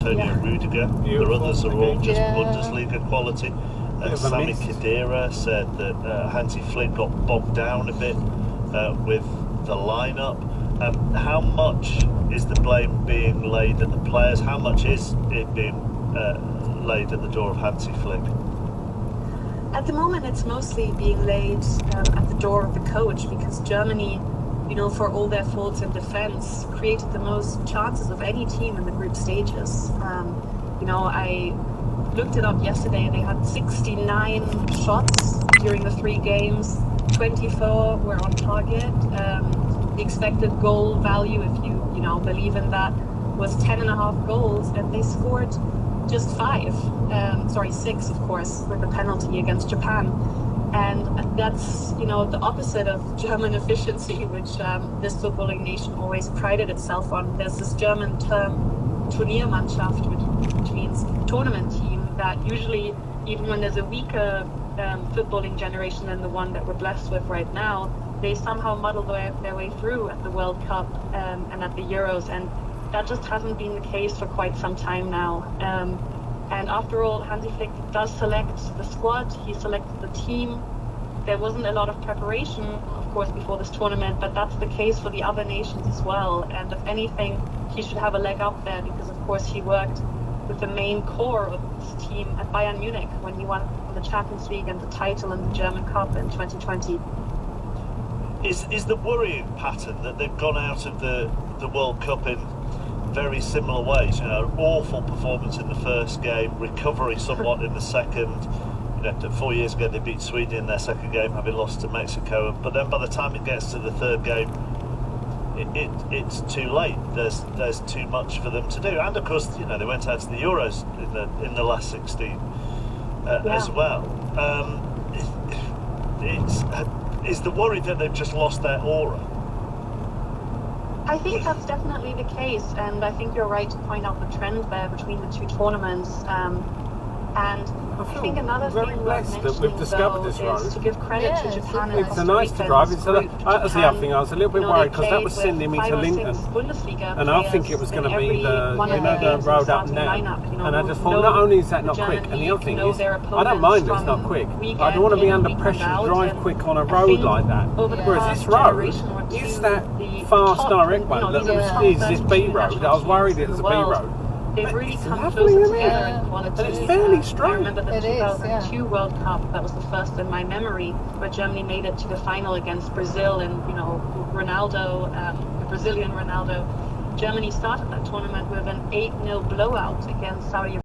Antonio Rudiger. The others are all just Bundesliga quality. Sami Khedira said that Hansi Flick got bogged down a bit with the lineup. How much is the blame being laid at the players? How much is it being laid at the door of Hansi Flick? At the moment, it's mostly being laid at the door of the coach, because Germany, for all their faults in defense, created the most chances of any team in the group stages. I looked it up yesterday. They had 69 shots during the 3 games. 24 were on target. The expected goal value, if you believe in that, was 10.5 goals, and they scored just 6, of course, with the penalty against Japan. And that's, the opposite of German efficiency, which this footballing nation always prided itself on. There's this German term, Turniermannschaft, which means tournament team, that usually, even when there's a weaker footballing generation than the one that we're blessed with right now, they somehow muddle their way through at the World Cup and at the Euros. And that just hasn't been the case for quite some time now. And after all, Hansi Flick does select the squad. He selected the team. There wasn't a lot of preparation, of course, before this tournament, but that's the case for the other nations as well. And if anything, he should have a leg up there, because, of course, he worked with the main core of this team at Bayern Munich when he won the Champions League and the title in the German Cup in 2020. Is the worrying pattern that they've gone out of the World Cup in very similar ways? Awful performance in the first game, recovery somewhat in the second. 4 years ago they beat Sweden in their second game, having lost to Mexico, but then by the time it gets to the third game, it's too late. There's too much for them to do, and of course, they went out to the Euros in the last 16 as well. Is the worry that they've just lost their aura? I think that's definitely the case, and I think you're right to point out the trend there between the 2 tournaments. And I think another thing worth mentioning, we've discovered this road. Is to give credit to Japan and It's nice to drive. That was the other thing. I was a little bit worried, because that was sending me to Lincoln, and I think it was going to be the road up and down. And I just thought, not only is that not quick, and the other thing is, I don't mind it's not quick. I don't want to be under pressure to drive quick on a road like that. Whereas this road is that fast direct one that is this B road. I was worried it was a B road. They've really come closer together in quality. And it's fairly strong. I remember the 2002 World Cup. That was the first in my memory, where Germany made it to the final against Brazil, and Ronaldo, the Brazilian Ronaldo. Germany started that tournament with an 8-0 blowout against Saudi Arabia.